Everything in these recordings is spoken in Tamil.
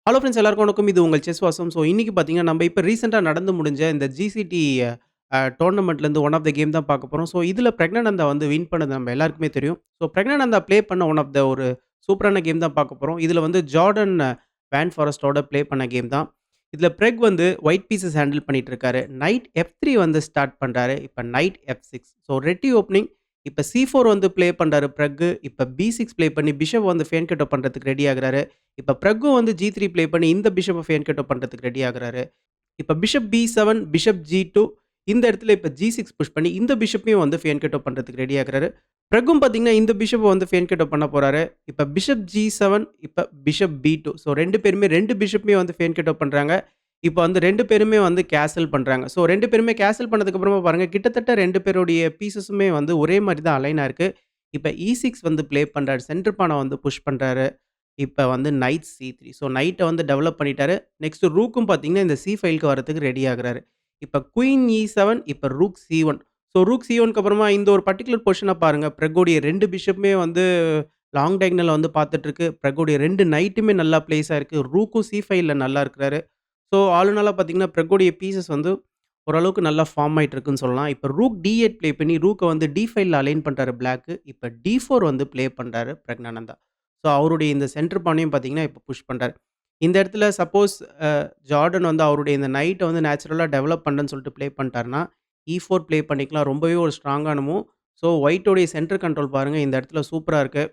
ஹலோ ஃப்ரெண்ட்ஸ் எல்லாருக்கும் வணக்கம். இது உங்கள் செஸ் வாசம். ஸோ இன்னைக்கு பார்த்தீங்கன்னா, நம்ம இப்ப ரீசென்ட்டா நடந்து முடிஞ்ச இந்த ஜிசிடி டோர்னமெண்ட்லேருந்து ஒன் ஆஃப் த கேம் தான் பார்க்க போறோம். ஸோ இதில பிரக்ஞானந்தா வந்து வின் பண்ணது நம்ம எல்லாருக்குமே தெரியும். ஸோ பிரக்ஞானந்தா ப்ளே பண்ண ஒன் ஆஃப் த ஒரு சூப்பரான கேம் தான் பார்க்க போறோம். இதில வந்து ஜார்டன் வேன் ஃபாரஸ்ட்டோட ப்ளே பண்ண கேம் தான். இதில பிரெக் வந்து ஒயிட் பீஸஸ் ஹேண்டில் பண்ணிட்டு இருக்காரு. நைட் எஃப்3 வந்து ஸ்டார்ட் பண்றாரு. இப்ப நைட் எஃப்6. So Reti opening. இப்ப சி4 வந்து ப்ளே பண்றாரு பிரெக். இப்ப பி6 ப்ளே பண்ணி பிஷப் வந்து ஃபேன்கட்டோ பண்றதுக்கு ரெடி ஆகுறாரு. இப்ப பிரக்கும் வந்து ஜி3 ப்ளே பண்ணி இந்த பிஷப்ப ஃபேன்கட்டோ பண்றதுக்கு ரெடி ஆகுறாரு. இப்ப பிஷப் பி7, பிஷப் ஜி2 இந்த இடத்துல இப்ப ஜி6 புஷ் பண்ணி இந்த பிஷப்பையும் வந்து ஃபேன்கட்டோ பண்றதுக்கு ரெடி ஆகுறாரு. பிரக்கும் பார்த்தீங்கன்னா, இந்த பிஷப்ப வந்து ஃபேன்கட்டோ பண்ண போறாரு. இப்ப பிஷப் ஜி7, இப்ப பிஷப் பி2. ஸோ 2 பேருமே 2 பிஷப்பையும் வந்து ஃபேன்கட்டோ பண்றாங்க. இப்ப வந்து 2 பேருமே வந்து கேசல் பண்றாங்க. ஸோ 2 பேருமே கேசல் பண்ணதுக்கு அப்புறமா பாருங்க, கிட்டத்தட்ட 2 பேருடைய பீஸஸுமே வந்து ஒரே மாரி தான் அலைனா இருக்கு. இப்ப இ6 வந்து ப்ளே பண்றாரு. சென்டர் பான வந்து புஷ் பண்றாரு. இப்ப வந்து நைட் சி3. ஸோ நைட்ட வந்து டெவலப் பண்ணிட்டாரு. நெக்ஸ்ட் ரூக்கும் பார்த்தீங்கன்னா, இந்த சி ஃபைல்க்கு வரதுக்கு ரெடி ஆகுறாரு. இப்ப குயின் இ7, இப்ப ரூக் சி1. ஸோ ரூக் சி1க்கு அப்புறமா இந்த ஒரு பர்ட்டிகுலர் பொசிஷன பாருங்க. பிரெக்கோடைய 2 பிஷப்புமே வந்து லாங் டயகனல்ல வந்து பார்த்துட்டு இருக்கு. பிரெக்கோடைய 2 நைட்டுமே நல்லா பிளேஸ் ஆயிருக்கு. ரூக்கும் சி5ல நல்லா இருக்கிறாரு. ஸோ ஆல் இன் ஆலா பார்த்தீங்கன்னா, பிரெக்கோடைய பீஸஸ் வந்து ஓரளவுக்கு நல்லா ஃபார்ம் ஆயிட்டு இருக்குன்னு சொல்லலாம். இப்ப ரூக் டி8 ப்ளே பண்ணி ரூக்க வந்து டி5ல அலைன் பண்றாரு பிளாக்கு. இப்ப டி4 வந்து ப்ளே பண்றாரு பிரக்ஞானந்தா. ஸோ அவருடைய இந்த சென்டர் பானையும் பார்த்தீங்கன்னா, இப்ப புஷ் பண்றாரு. இந்த இடத்துல சப்போஸ் அ ஜார்டன் வந்து அவருடைய இந்த நைட்ட வந்து நேச்சுரலா டெவலப் பண்றேன்னு சொல்லிட்டு ப்ளே பண்ணிட்டாருன்னா, இ4 ப்ளே பண்ணிக்கலாம். ரொம்பவே ஒரு ஸ்ட்ராங்கான மூவ். ஸோ ஒயிட்டோடைய சென்டர் கண்ட்ரோல் பாருங்க. இந்த இடத்துல சூப்பரா இருக்கு.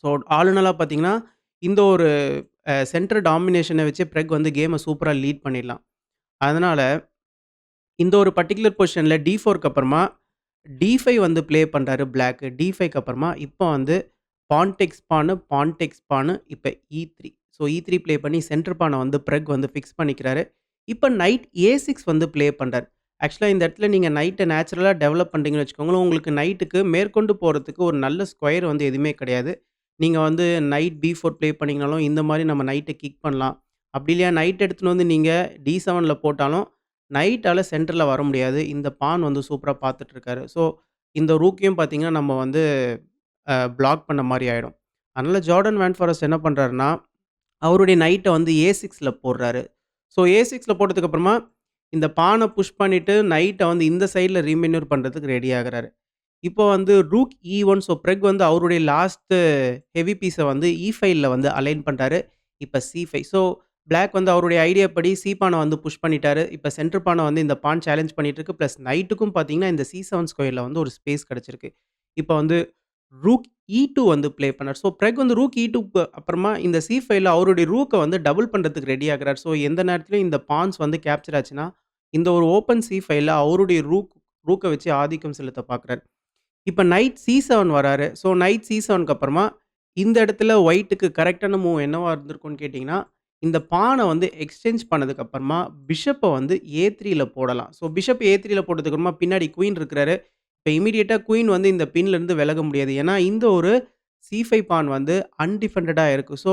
ஸோ ஆல் இன் ஆலா பார்த்தீங்கன்னா, இந்த ஒரு சென்டர் டாமினேஷன வச்சு பிரெக் வந்து கேம சூப்பரா லீட் பண்ணிடலாம். அதனால இந்த ஒரு பர்ட்டிகுலர் பொசிஷன்ல டி4க்கு அப்புறமா டி5 வந்து ப்ளே பண்றாரு பிளாக்கு. டி5க்கு அப்புறமா இப்ப வந்து பான் டேக்ஸ் பானு, பான் டேக்ஸ் பானு, இப்ப இ3. ஸோ இ3 ப்ளே பண்ணி சென்டர் பான வந்து பிரெக் வந்து ஃபிக்ஸ் பண்ணிக்கிறாரு. இப்ப நைட் ஏ6 வந்து ப்ளே பண்றாரு. ஆக்சுவலா இந்த இடத்துல நீங்க நைட்ட நேச்சுரலா டெவலப் பண்றீங்கன்னு வச்சுக்கோங்களேன், உங்களுக்கு நைட்டுக்கு மேற்கொண்டு போறதுக்கு ஒரு நல்ல ஸ்கொயர் வந்து எதுவுமே கிடையாது. நீங்க வந்து நைட் பி4 ப்ளே பண்ணீங்கனாலும், இந்த மாரி நம்ம நைட்ட கிக் பண்ணலாம். அப்படி இல்லையா நைட் எடுத்துட்டு வந்து நீங்க டி7ல போட்டாலும், நைட்டால சென்டர்ல வர முடியாது. இந்த பான் வந்து சூப்பரா பார்த்துட்டு இருக்காரு. ஸோ இந்த ரூக்கையும் பார்த்தீங்கன்னா, நம்ம வந்து பிளாக் பண்ண மாரி ஆயிடும். அதனால ஜார்டன் வேன் ஃபாரஸ்ட் என்ன பண்றாருன்னா, அவருடைய நைட்ட வந்து ஏ6ல போடுறாரு. ஸோ ஏ6ல போட்டதுக்கு அப்புறமா, இந்த பான புஷ் பண்ணிட்டு நைட்ட வந்து இந்த சைட்ல ரீமேன்யூர் பண்றதுக்கு ரெடி ஆகுறாரு. இப்போ வந்து ரூக் இ1. ஸோ பிரெக் வந்து அவருடைய லாஸ்ட் ஹெவி பீஸ வந்து இ5ல வந்து அலைன் பண்றாரு. இப்ப சி5. ஸோ பிளாக் வந்து அவருடைய ஐடியா படி சி பான வந்து புஷ் பண்ணிட்டாரு. இப்ப சென்டர் பான வந்து இந்த பான் சேலஞ்ச் பண்ணிட்டு இருக்கு. பிளஸ் நைட்டுக்கும் பார்த்தீங்கன்னா, இந்த சி7 ஸ்கொயர்ல வந்து ஒரு ஸ்பேஸ் கிடைச்சிருக்கு. இப்ப வந்து ரூக் இ2 வந்து ப்ளே பண்ணாரு. ஸோ பிரெக் வந்து ரூக் இ2க்கு அப்புறமா இந்த சி5ல அவருடைய ரூக்க வந்து டபுள் பண்றதுக்கு ரெடி ஆகுறாரு. ஸோ எந்த நேரத்திலயும் இந்த பான்ஸ் வந்து கேப்சர் ஆச்சுன்னா, இந்த ஒரு ஓப்பன் சி5ல அவருடைய ரூக்க வச்சு ஆதிக்கம் செலுத்த பார்க்குறாரு. இப்ப நைட் சி7 வராரு. ஸோ நைட் சி7க்கு அப்புறமா, இந்த இடத்துல ஒயிட்‌டுக்கு கரெக்ட்டான மூவ் என்னவா இருந்திருக்கும்னு கேட்டீங்கன்னா, இந்த பான வந்து எக்ஸ்சேஞ்ச் பண்ணதுக்கு அப்புறமா, பிஷப்ப வந்து ஏ3ல போடலாம். ஸோ பிஷப் ஏ3ல போட்டதுக்கு அப்புறமா பின்னாடி குயின் இருக்கிறாரு. இப்ப இமிடியேட்டா குயின் வந்து இந்த பின்லருந்து விலக முடியாது. ஏன்னா, இந்த ஒரு சி5 பான் வந்து அன்டிஃபெண்டடா இருக்கு. ஸோ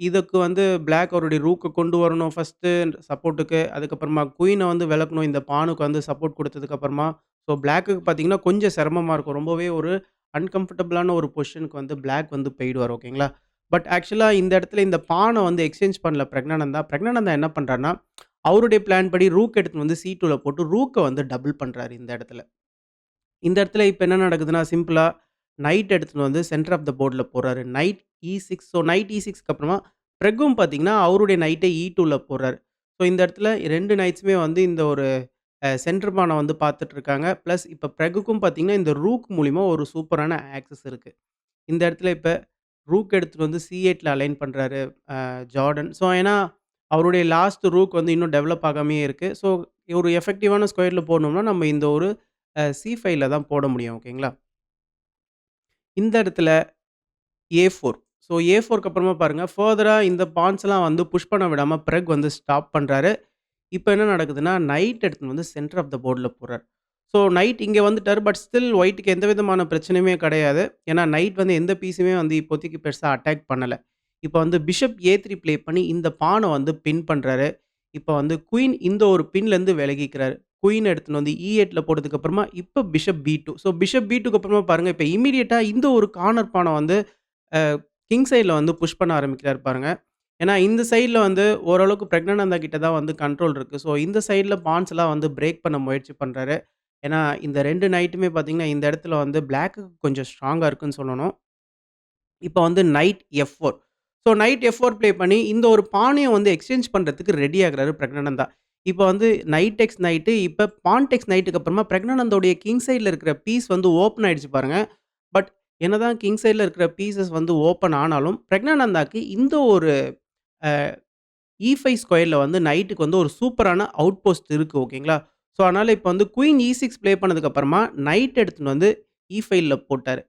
இதுக்கு வந்து பிளாக் அவருடைய ரூக்க கொண்டு வரணும் ஃபர்ஸ்ட்டு சப்போர்ட்டுக்கு. அதுக்கப்புறமா குயின வந்து விலக்கணும். இந்த பானுக்கு வந்து சப்போர்ட் குடுத்ததுக்கு அப்புறமா, ஸோ பிளாக்குக்கு பார்த்தீங்கன்னா, கொஞ்சம் சிரமமா இருக்கும். ரொம்பவே ஒரு அன்கம்ஃபர்டபுளான ஒரு பொசிஷனுக்கு வந்து பிளாக் வந்து போயிடுவாரு. ஓகேங்களா? பட் ஆக்சுவலா இந்த இடத்துல இந்த பான வந்து எக்ஸ்சேஞ்ச் பண்ணல பிரக்ஞானந்தா. பிரக்ஞானந்தா என்ன பண்றாருன்னா, அவருடைய பிளான் படி ரூக் எடுத்துட்டு வந்து சி2ல போட்டு ரூக்க வந்து டபுள் பண்றாரு இந்த இடத்துல. இந்த இடத்துல இப்ப என்ன நடக்குதுன்னா, சிம்பிளா நைட் எடுத்துட்டு வந்து சென்டர் ஆஃப் த போர்ட்ல போடுறாரு. நைட் இ6. ஸோ நைட் இ6க்கு அப்புறமா பிரெக்கும் பார்த்தீங்கன்னா, அவருடைய நைட்ட இ2ல போடுறாரு. ஸோ இந்த இடத்துல 2 நைட்ஸுமே வந்து இந்த ஒரு சென்டர் பான வந்து பார்த்துட்டு இருக்காங்க. பிளஸ் இப்ப பிரெகுக்கும் பார்த்தீங்கன்னா, இந்த ரூக் மூலியமா ஒரு சூப்பரான ஆக்சஸ் இருக்கு. இந்த இடத்துல இப்ப ரூக் எடுத்துட்டு வந்து சி8ல அலைன் பண்றாரு ஜார்டன். ஸோ ஏன்னா, அவருடைய லாஸ்ட் ரூக் வந்து இன்னும் டெவலப் ஆகாமயே இருக்கு. ஸோ ஒரு எஃபெக்டிவான ஸ்கொயர்ல போடணும்னா, நம்ம இந்த ஒரு சி5ல தான் போட முடியும். ஓகேங்களா? இந்த இடத்துல ஏ4. ஸோ ஏ4க்கு அப்புறமா பாருங்க, ஃபர்தரா இந்த பான்ஸ்லாம் வந்து புஷ் பண்ண விடாம பிரெக் வந்து ஸ்டாப் பண்றாரு. இப்ப என்ன நடக்குதுன்னா, நைட் எடுத்துன்னு வந்து சென்டர் ஆஃப் த போர்ட்ல போடுறாரு. ஸோ நைட் இங்க வந்துட்டாரு. பட் ஸ்டில் ஒயிட்‌க்கு எந்த விதமான பிரச்சனையுமே கிடையாது. ஏன்னா நைட் வந்து எந்த பீஸுமே வந்து இப்போதைக்கு பெருசா அட்டாக் பண்ணல. இப்ப வந்து பிஷப் ஏ3 ப்ளே பண்ணி இந்த பான வந்து பின் பண்றாரு. இப்ப வந்து குயின் இந்த ஒரு பின்லருந்து விலகிக்கிறாரு. குயின் எடுத்துன்னு வந்து இ8ல போட்டதுக்கு அப்புறமா, இப்ப பிஷப் பி2. ஸோ பிஷப் பி2க்கு அப்புறமா பாருங்க, இப்ப இம்மீடியேட்டா இந்த ஒரு கார்னர் பான வந்து அ கிங் சைட்ல வந்து புஷ் பண்ண ஆரம்பிக்கிறாரு பாருங்க. ஏன்னா இந்த சைட்ல வந்து ஓரளவுக்கு பிரக்னானந்தா கிட்ட தான் வந்து கண்ட்ரோல் இருக்கு. ஸோ இந்த சைட்ல பான்ஸ்லாம் வந்து பிரேக் பண்ண முயற்சி பண்றாரு. ஏன்னா இந்த 2 நைட்டுமே பார்த்தீங்கன்னா, இந்த இடத்துல வந்து பிளாக்குக்கு கொஞ்சம் ஸ்ட்ராங்கா இருக்குன்னு சொல்லணும். இப்ப வந்து நைட் எஃப்4. ஸோ நைட் எஃப்4 ப்ளே பண்ணி இந்த ஒரு பானைய வந்து எக்ஸ்சேஞ்ச் பண்றதுக்கு ரெடி ஆகுறாரு பிரக்னானந்தா. இப்ப வந்து நைட் எக்ஸ் நைட்டு, இப்ப பான் டெக்ஸ் நைட்டுக்கு அப்புறமா பிரக்னானந்தாவுடைய கிங் சைட்ல இருக்கிற பீஸ் வந்து ஓப்பன் ஆயிடுச்சு பாருங்க. பட் என்னதான் கிங் சைட்ல இருக்கிற பீஸஸ் வந்து ஓப்பன் ஆனாலும், பிரக்னானந்தாக்கு இந்த ஒரு அ E5 ஸ்கொயர்ல வந்து நைட்டுக்கு வந்து ஒரு சூப்பரான அவுட் போஸ்ட் இருக்கு ஓகேங்களா? ஸோ, அதனால இப்ப வந்து குயின் E6 ப்ளே பண்ணதுக்கு அப்புறமா நைட் எடுத்துட்டு வந்து E5ல போட்டாரு.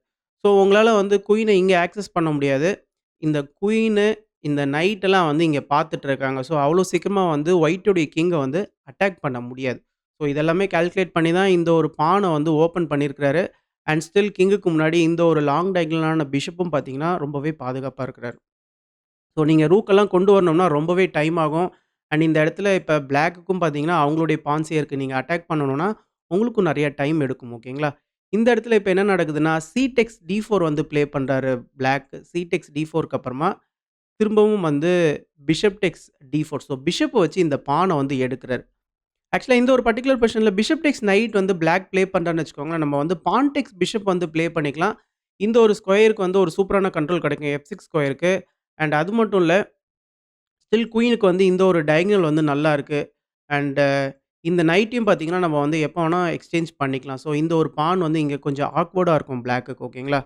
ஸோ, உங்களால வந்து குயின இங்க ஆக்சஸ் பண்ண முடியாது. இந்த குயினு, இந்த நைட் எல்லாம் வந்து இங்க பார்த்துட்டு இருக்காங்க. ஸோ, அவ்வளோ சீக்கிரமா வந்து ஒயிட்டுடைய கிங்க வந்து அட்டாக் பண்ண முடியாது. ஸோ, இதெல்லாமே கால்குலேட் பண்ணி தான் இந்த ஒரு பான வந்து ஓப்பன் பண்ணியிருக்கிறாரு. அண்ட் ஸ்டில் கிங்குக்கு முன்னாடி இந்த ஒரு லாங் டயகனலான பிஷப்பும் பார்த்தீங்கன்னா, ரொம்பவே பாதுகாப்பா இருக்கிறாரு. ஸோ நீங்க ரூக்கெல்லாம் கொண்டு வரணும்னா ரொம்பவே டைம் ஆகும். அண்ட் இந்த இடத்துல இப்ப பிளாக்குக்கும் பார்த்தீங்கன்னா, அவங்களுடைய பான்சியருக்கு நீங்க அட்டாக் பண்ணணும்னா, உங்களுக்கும் நெறைய டைம் எடுக்கும். ஓகேங்களா? இந்த இடத்துல இப்ப என்ன நடக்குதுன்னா, சி-டெக்ஸ் டி4 வந்து ப்ளே பண்றாரு பிளாக். சி-டெக்ஸ் டி4க்கு அப்புறமா திரும்பவும் வந்து பிஷப் டெக்ஸ் டி4. ஸோ பிஷப்ப வச்சு இந்த பான வந்து எடுக்குறாரு. ஆக்சுவலா இந்த ஒரு பர்ட்டிகுலர் பொசிஷன்ல பிஷப் டெக்ஸ் நைட் வந்து பிளாக் ப்ளே பண்றான்னு வச்சுக்கோங்களேன். நம்ம வந்து பான் டெக்ஸ் பிஷப் வந்து ப்ளே பண்ணிக்கலாம். இந்த ஒரு ஸ்கொயருக்கு வந்து ஒரு சூப்பரான கண்ட்ரோல் கிடைக்கும். எஃப்6 ஸ்கொயருக்கு. அண்ட் அது மட்டும் இல்ல ஸ்டில் குயினுக்கு வந்து இந்த ஒரு டயகனல் வந்து நல்லா இருக்கு. அண்ட் இந்த நைட்டையும் பார்த்தீங்கன்னா, நம்ம வந்து எப்போ வேணா எக்ஸ்சேஞ்ச் பண்ணிக்கலாம். ஸோ இந்த ஒரு பான் வந்து இங்க கொஞ்சம் ஆக்வர்டா இருக்கும் பிளாக்குக்கு ஓகேங்களா?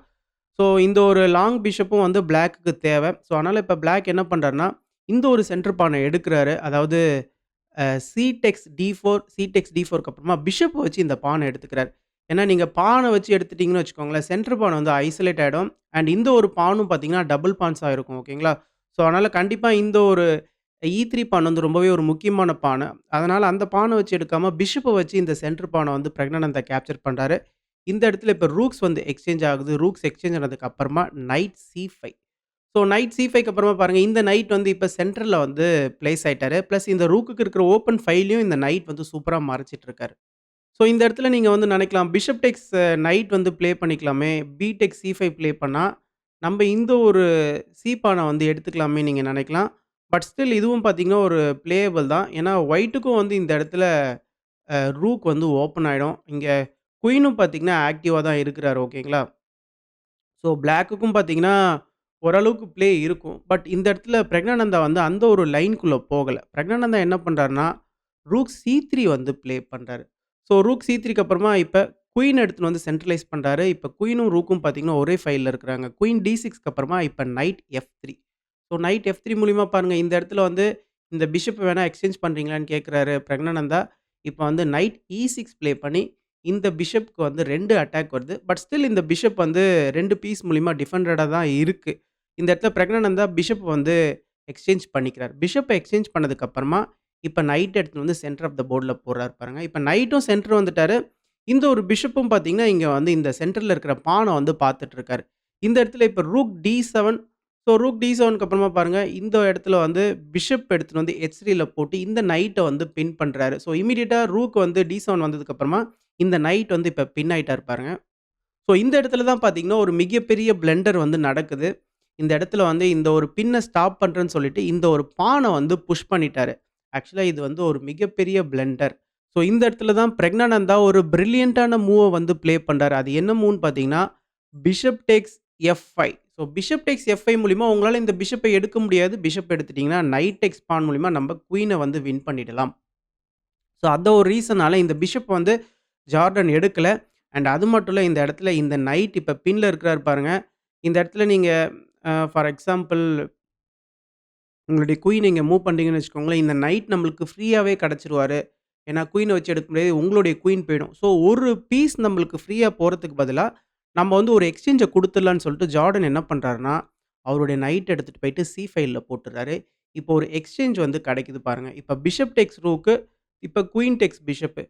ஸோ இந்த ஒரு லாங் பிஷப்பும் வந்து பிளாக்குக்கு தேவை. ஸோ அதனால இப்ப பிளாக் என்ன பண்றாருன்னா, இந்த ஒரு சென்டர் பான எடுக்குறாரு. அதாவது சி-டெக்ஸ் டி4, சி-டெக்ஸ் டி4க்கு அப்புறமா பிஷப்ப வச்சு இந்த பான எடுத்துக்கிறாரு. ஏன்னா நீங்க பான வச்சு எடுத்துட்டீங்கன்னு வச்சுக்கோங்களேன், சென்டர் பான் வந்து ஐசோலேட் ஆயிடும். அண்ட் இந்த ஒரு பானும் பார்த்தீங்கன்னா, டபுள் பான்ஸா இருக்கும் ஓகேங்களா? ஸோ அதனால கண்டிப்பா இந்த ஒரு E3 பான் வந்து ரொம்பவே ஒரு முக்கியமான பானு. அதனால அந்த பான வச்சு எடுக்காம பிஷப்ப வச்சு இந்த சென்டர் பான வந்து பிரக்னானந்தா கேப்சர் பண்றாரு. இந்த இடத்துல இப்ப ரூக்ஸ் வந்து எக்ஸ்சேஞ்ச் ஆகுது. ரூக்ஸ் எக்ஸ்சேஞ்ச் ஆனதுக்கு அப்புறமா நைட் சி5. ஸோ நைட் சி5க்கு அப்புறமா பாருங்க, இந்த நைட் வந்து இப்ப சென்டர்ல வந்து பிளேஸ் ஆயிட்டாரு. பிளஸ் இந்த ரூக்குக்கு இருக்கிற ஓப்பன் ஃபைலயும் இந்த நைட் வந்து சூப்பரா மறைச்சிட்டு இருக்காரு. ஸோ இந்த இடத்துல நீங்க வந்து நினைக்கலாம், பிஷப் டேக்ஸ் நைட் வந்து ப்ளே பண்ணிக்கலாமே, பி டேக்ஸ் சி5 ப்ளே பண்ணா, நம்ப இந்த ஒரு சி பான வந்து எடுத்துக்கலாமே நீங்க நினைக்கலாம். பட் ஸ்டில் இதுவும் பார்த்தீங்கன்னா, ஒரு பிளேயபிள் தான். ஏன்னா, ஒயிட்டுக்கும் வந்து இந்த இடத்துல ரூக் வந்து ஓப்பன் ஆயிடும். இங்க குயினும் பார்த்தீங்கன்னா, ஆக்டிவா தான் இருக்கிறாரு. ஓகேங்களா? ஸோ பிளாக்குக்கும் பார்த்தீங்கன்னா, ஓரளவுக்கு ப்ளே இருக்கும். பட் இந்த இடத்துல பிரக்னானந்தா வந்து அந்த ஒரு லைன்க்குள்ள போகல. பிரக்னானந்தா என்ன பண்றாருன்னா, ரூக் சி3 வந்து ப்ளே பண்றாரு. ஸோ ரூக் சி3க்கு அப்புறமா இப்ப குயின் எடுத்துட்டு வந்து சென்ட்ரலைஸ் பண்றாரு. இப்ப குயினும், ரூக்கும் பார்த்தீங்கன்னா, ஒரே ஃபைல்ல இருக்கிறாங்க. குயின் டி6க்கு அப்புறமா இப்ப நைட் எஃப்3. ஸோ நைட் எஃப்3 மூலியமா பாருங்க, இந்த இடத்துல வந்து இந்த பிஷப் வேணா எக்ஸ்சேஞ்ச் பண்றீங்களான்னு கேட்கிறாரு பிரக்னானந்தா. இப்ப வந்து நைட் இ6 ப்ளே பண்ணி இந்த பிஷப்க்கு வந்து 2 அட்டாக் வருது. பட் ஸ்டில் இந்த பிஷப் வந்து 2 பீஸ் மூலியமா டிஃபெண்டடா தான் இருக்கு. இந்த இடத்துல பிரக்னானந்தா பிஷப் வந்து எக்ஸ்சேஞ்ச் பண்ணிக்கிறார். பிஷப்ப எக்ஸ்சேஞ்ச் பண்ணதுக்கு அப்புறமா, இப்ப நைட் எடுத்துட்டு வந்து சென்டர் ஆஃப் த போர்ட்ல போடுறாரு பாருங்க. இப்ப நைட்டும் சென்டர் வந்துட்டாரு. இந்த ஒரு பிஷப்பும் பார்த்தீங்கன்னா, இங்க வந்து இந்த சென்டர்ல இருக்கிற பான வந்து பார்த்துட்டு இருக்காரு. இந்த இடத்துல இப்ப ரூக் டி7. ஸோ ரூக் டி7க்கு அப்புறமா பாருங்க, இந்த இடத்துல வந்து பிஷப் எடுத்துட்டு வந்து H3ல போட்டு இந்த நைட்ட வந்து பின் பண்றாரு. ஸோ இம்மீடியட்டா ரூக் வந்து டி7 வந்ததுக்கு அப்புறமா, இந்த நைட் வந்து இப்ப பின் ஆயிட்டாரு பாருங்க. ஸோ இந்த இடத்துல தான் பார்த்தீங்கன்னா, ஒரு மிகப்பெரிய பிளண்டர் வந்து நடக்குது. இந்த இடத்துல வந்து இந்த ஒரு பின்ன ஸ்டாப் பண்றேன்னு சொல்லிட்டு, இந்த ஒரு பான வந்து புஷ் பண்ணிட்டாரு. ஆக்சுவலா இது வந்து ஒரு மிகப்பெரிய பிளண்டர். ஸோ இந்த இடத்துல தான் பிரக்னானந்தா ஒரு பிரில்லியன்ட்டான மூவ வந்து ப்ளே பண்றாரு. அது என்ன மூவ்ன்னு பார்த்தீங்கன்னா, பிஷப் டேக்ஸ் எஃப்5. ஸோ பிஷப் டேக்ஸ் எஃப்5 மூலியமா உங்களால இந்த பிஷப்ப எடுக்க முடியாது. பிஷப் எடுத்துட்டீங்கன்னா, நைட் டேக்ஸ் பான் மூலியமா நம்ம குயின வந்து வின் பண்ணிடலாம். ஸோ அந்த ஒரு ரீசனால இந்த பிஷப் வந்து ஜார்டன் எடுக்கல. அண்ட் அது மட்டும் இல்ல, இந்த இடத்துல இந்த நைட் இப்ப பின்ல இருக்கிறாரு பாருங்க. இந்த இடத்துல நீங்க ஃபார் எக்ஸாம்பிள் உங்களுடைய குயின் இங்க மூவ் பண்றீங்கன்னு வச்சுக்கோங்களேன், இந்த நைட் நம்மளுக்கு ஃப்ரீயாவே கிடைச்சிருவாரு. ஏன்னா குயின வச்சு எடுக்க முடியாது. உங்களுடைய குயின் போயிடும். ஸோ ஒரு பீஸ் நம்மளுக்கு ஃப்ரீயா போறதுக்கு பதிலா, நம்ம வந்து ஒரு எக்ஸ்சேஞ்ச குடுத்துடலான்னு சொல்லிட்டு ஜார்டன் என்ன பண்றாருன்னா, அவருடைய நைட் எடுத்துட்டு போயிட்டு சி5ல போட்டுறாரு. இப்போ ஒரு எக்ஸ்சேஞ்ச் வந்து கிடைக்குது பாருங்க. இப்ப பிஷப் டேக்ஸ் ரூக்கு, இப்ப குயின் டேக்ஸ் பிஷப்.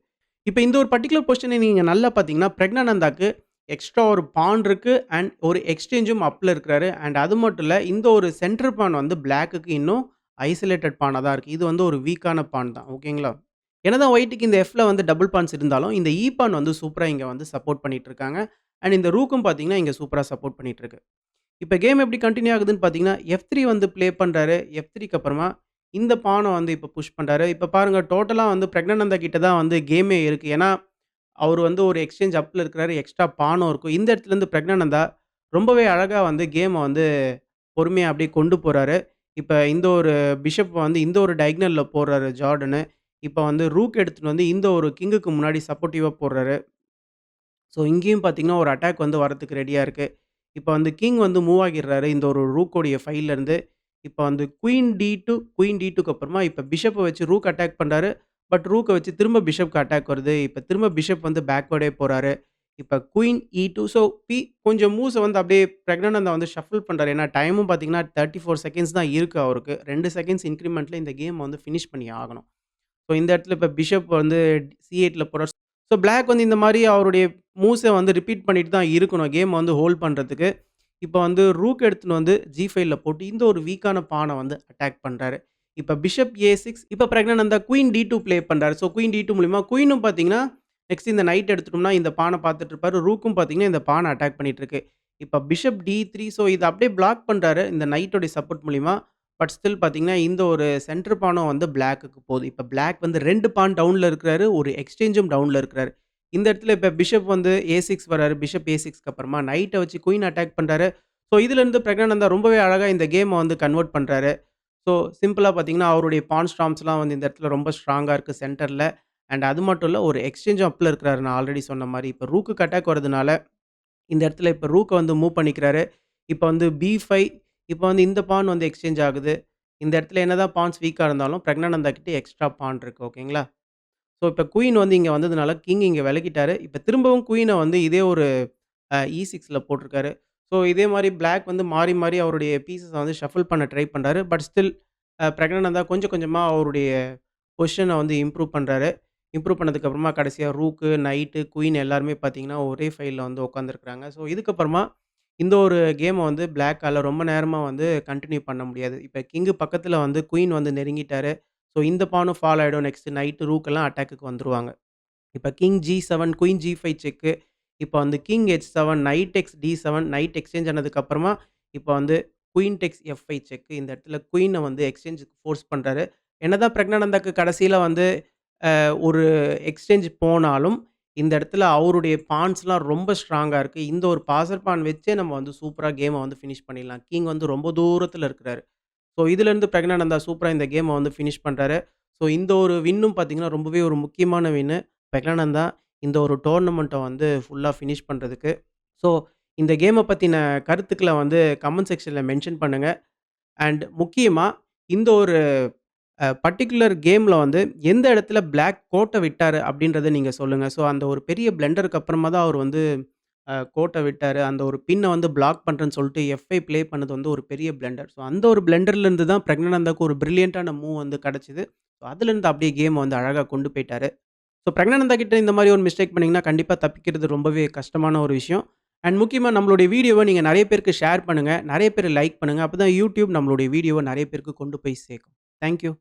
இப்ப இந்த ஒரு பர்ட்டிகுலர் பொசிஷன நீங்க நல்லா பார்த்தீங்கன்னா, பிரக்னானந்தாக்கு எக்ஸ்ட்ரா ஒரு பான் இருக்கு. அண்ட் ஒரு எக்ஸ்சேஞ்சும் அப்ல இருக்கிறாரு. அண்ட் அது மட்டும் இல்ல, இந்த ஒரு சென்டர் பான் வந்து பிளாக்குக்கு இன்னும் ஐசோலேட்டட் பானா தான் இருக்கு. இது வந்து ஒரு வீக்கான பான் தான். ஓகேங்களா? என்னதான் ஒயிட்‌க்கு இந்த எஃப்ல வந்து டபுள் பான்ஸ் இருந்தாலும், இந்த இ பான் வந்து சூப்பரா இங்க வந்து சப்போர்ட் பண்ணிட்டு இருக்காங்க. அண்ட் இந்த ரூக்கும் பார்த்தீங்கன்னா, இங்க சூப்பரா சப்போர்ட் பண்ணிட்டு இருக்கு. இப்ப கேம் எப்படி கன்டின்யூ ஆகுதுன்னு பார்த்தீங்கன்னா, F3 வந்து ப்ளே பண்றாரு. F3க்கு அப்புறமா இந்த பான வந்து இப்ப புஷ் பண்றாரு. இப்ப பாருங்க டோட்டலா வந்து பிரக்னானந்தா கிட்ட தான் வந்து கேமே இருக்கு. ஏன்னா, அவரு வந்து ஒரு எக்ஸ்சேஞ்ச் அப்ல இருக்கிறாரு. எக்ஸ்ட்ரா பானும் இருக்கும். இந்த இடத்துலருந்து பிரக்னானந்தா ரொம்பவே அழகா வந்து கேம வந்து பொறுமையா அப்படியே கொண்டு போறாரு. இப்ப இந்த ஒரு பிஷப் வந்து இந்த ஒரு டயகனல்ல போடுறாரு ஜார்டனு. இப்ப வந்து ரூக் எடுத்துட்டு வந்து இந்த ஒரு கிங்குக்கு முன்னாடி சப்போர்ட்டிவா போடுறாரு. ஸோ, இங்கேயும் பார்த்தீங்கன்னா, ஒரு அட்டாக் வந்து வரதுக்கு ரெடியா இருக்கு. இப்ப வந்து கிங் வந்து மூவ் ஆகிடுறாரு. இந்த ஒரு ரூக்கோடைய ஃபைல்லேருந்து. இப்ப வந்து குயின் டி2க்கு அப்புறமா இப்ப பிஷப்ப வச்சு ரூக் அட்டாக் பண்றாரு. பட் ரூக்க வச்சு திரும்ப பிஷப்க்கு அட்டாக் வருது. இப்ப திரும்ப பிஷப் வந்து பேக்வர்டே போறாரு. இப்ப குயின் இ2 ஸோ, கொஞ்சம் மூவ்ஸ வந்து அப்படியே பிரக்னானந்தா வந்து ஷஃபிள் பண்றாரு. ஏன்னா டைமும் பார்த்தீங்கன்னா, 34 செகண்ட்ஸ் தான் இருக்கு அவருக்கு. 2 செகண்ட்ஸ் இன்கிரிமெண்ட்ல இந்த கேம் வந்து ஃபினிஷ் பண்ணி ஆகணும். ஸோ, இந்த இடத்துல இப்ப பிஷப் வந்து C8ல போறார். ஸோ, பிளாக் வந்து இந்த மாரி அவருடைய மூவ்ஸ வந்து ரிப்பீட் பண்ணிட்டு தான் இருக்கணும். கேம வந்து ஹோல்ட் பண்றதுக்கு. இப்ப வந்து ரூக் எடுத்துன்னு வந்து G5ல போட்டு இந்த ஒரு வீக்கான பான வந்து அட்டாக் பண்றாரு. இப்ப பிஷப் A6 இப்ப பிரக்னானந்தா குயின் D2 ப்ளே பண்றாரு. ஸோ, குயின் D2 மூலியமா குயினும் பார்த்தீங்கன்னா, நெக்ஸ்ட் இந்த நைட் எடுத்துட்டோம்னா இந்த பான பார்த்துட்டு இருப்பாரு. ரூக்கும் பார்த்தீங்கன்னா, இந்த பான அட்டாக் பண்ணிட்டு இருக்கு. இப்ப பிஷப் D3 ஸோ, இத அப்படியே பிளாக் பண்றாரு. இந்த நைட்டோட சப்போர்ட் மூலியமா. பட் ஸ்டில் பார்த்தீங்கன்னா, இந்த ஒரு சென்டர் பானும் வந்து பிளாக்குக்கு போகுது. இப்ப பிளாக் வந்து 2 பான் டவுன்ல இருக்கிறாரு. ஒரு எக்ஸ்சேஞ்சும் டவுன்ல இருக்கிறாரு. இந்த இடத்துல இப்ப பிஷப் வந்து A6 வராரு. பிஷப் A6க்கு அப்புறமா நைட்ட வச்சு குயின் அட்டாக் பண்றாரு. ஸோ, இதிலிருந்து பிரக்னானந்தா ரொம்பவே அழகா இந்த கேம வந்து கன்வெர்ட் பண்றாரு. ஸோ, சிம்பிளா பார்த்தீங்கன்னா, அவருடைய பான் ஸ்டார்ம்ஸ்லாம் வந்து இந்த இடத்துல ரொம்ப ஸ்ட்ராங்கா இருக்கு சென்டர்ல. அண்ட் அது மட்டும் இல்ல, ஒரு எக்ஸ்சேஞ்சும் அப்ல இருக்கிறாரு. நான் ஆல்ரெடி சொன்ன மாரி. இப்ப ரூக்குக்கு அட்டாக் வரதுனால, இந்த இடத்துல இப்ப ரூக்க வந்து மூவ் பண்ணிக்கிறாரு. இப்ப வந்து B5 இப்ப வந்து இந்த பான் வந்து எக்ஸ்சேஞ்ச் ஆகுது. இந்த இடத்துல என்னதான் பான்ஸ் வீக்கா இருந்தாலும், பிரக்னானந்தா கிட்ட எக்ஸ்ட்ரா பான் இருக்கு. ஓகேங்களா? ஸோ, இப்ப குயின் வந்து இங்க வந்ததுனால, கிங் இங்க விலகிட்டாரு. இப்ப திரும்பவும் குயின வந்து இதே ஒரு E6ல போட்டிருக்காரு. ஸோ, இதே மாரி பிளாக் வந்து மாறி, மாறி அவருடைய பீஸஸ வந்து ஷஃபிள் பண்ண ட்ரை பண்றாரு. பட் ஸ்டில் பிரக்னானந்தா கொஞ்சம், கொஞ்சமா அவருடைய பொசிஷன வந்து இம்ப்ரூவ் பண்றாரு. இம்ப்ரூவ் பண்ணதுக்கு அப்புறமா கடைசியா ரூக்கு, நைட்டு, குயின் எல்லாருமே பார்த்தீங்கன்னா, ஒரே ஃபைல்ல வந்து உட்காந்துருக்காங்க. ஸோ, இதுக்கப்புறமா இந்த ஒரு கேம வந்து பிளாக்கால ரொம்ப நேரமா வந்து கன்டின்யூ பண்ண முடியாது. இப்ப கிங்கு பக்கத்துல வந்து குயின் வந்து நெருங்கிட்டாரு. ஸோ, இந்த பானும் ஃபால் ஆயிடும். நெக்ஸ்ட் நைட், ரூக் எல்லாம் அட்டாக்குக்கு வந்துருவாங்க. இப்ப king G7, queen G5 check. இப்ப வந்து king H7, knight takes D7, knight exchange ஆனதுக்கு அப்புறமா, இப்ப வந்து குயின் டேக்ஸ் F5 செக்கு. இந்த இடத்துல குயின வந்து எக்ஸ்சேஞ்சுக்கு ஃபோர்ஸ் பண்றாரு. என்னதான் பிரக்னானந்தாக்கு கடைசியில வந்து ஒரு எக்ஸ்சேஞ்ச் போனாலும், இந்த இடத்துல அவருடைய பான்ஸ்லாம் ரொம்ப ஸ்ட்ராங்கா இருக்கு. இந்த ஒரு பாசர் பான் வச்சே நம்ம வந்து சூப்பரா கேம வந்து ஃபினிஷ் பண்ணிடலாம். கிங் வந்து ரொம்ப தூரத்துல இருக்கிறாரு. ஸோ, இதிலிருந்து பிரக்னானந்தா சூப்பரா இந்த கேம வந்து ஃபினிஷ் பண்றாரு. ஸோ, இந்த ஒரு வின்னும் பார்த்தீங்கன்னா, ரொம்பவே ஒரு முக்கியமான வின்னு. பிரக்னானந்தா இந்த ஒரு டோர்னமெண்ட்ட வந்து ஃபுல்லா ஃபினிஷ் பண்றதுக்கு. ஸோ, இந்த கேம பத்தின கருத்துக்கள வந்து கமெண்ட் செக்ஷன்ல மென்ஷன் பண்ணுங்க. அண்ட் முக்கியமா இந்த ஒரு பர்ட்டிகுலர் கேம்ல வந்து எந்த இடத்துல பிளாக் கோட்ட விட்டாரு அப்படின்றத நீங்க சொல்லுங்க. ஸோ, அந்த ஒரு பெரிய பிளண்டருக்கு அப்புறமா தான் அவர் வந்து கோட்ட விட்டாரு. அந்த ஒரு பின்ன வந்து பிளாக் பண்றேன்னு சொல்லிட்டு F5 ப்ளே பண்ணது வந்து ஒரு பெரிய பிளண்டர். ஸோ, அந்த ஒரு பிளண்டர்லேருந்து தான் பிரக்னானந்தாக்கு ஒரு பிரில்லியன்ட்டான மூவ் வந்து கிடைச்சது. ஸோ, அதிலிருந்து அப்படியே கேம வந்து அழகா கொண்டு போய்ட்டாரு. ஸோ, பிரக்னானந்தா கிட்ட இந்த மாரி ஒரு மிஸ்டேக் பண்ணீங்கன்னா, கண்டிப்பா தப்பிக்கிறது ரொம்பவே கஷ்டமான ஒரு விஷயம். அண்ட் முக்கியமா நம்மளுடைய வீடியோவ நீங்க நெறைய பேருக்கு ஷேர் பண்ணுங்க. நெறைய பேர் லைக் பண்ணுங்க. அப்பதான் YouTube நம்மளுடைய வீடியோவ நெறைய பேருக்கு கொண்டு போய் சேர்க்கும். Thank you.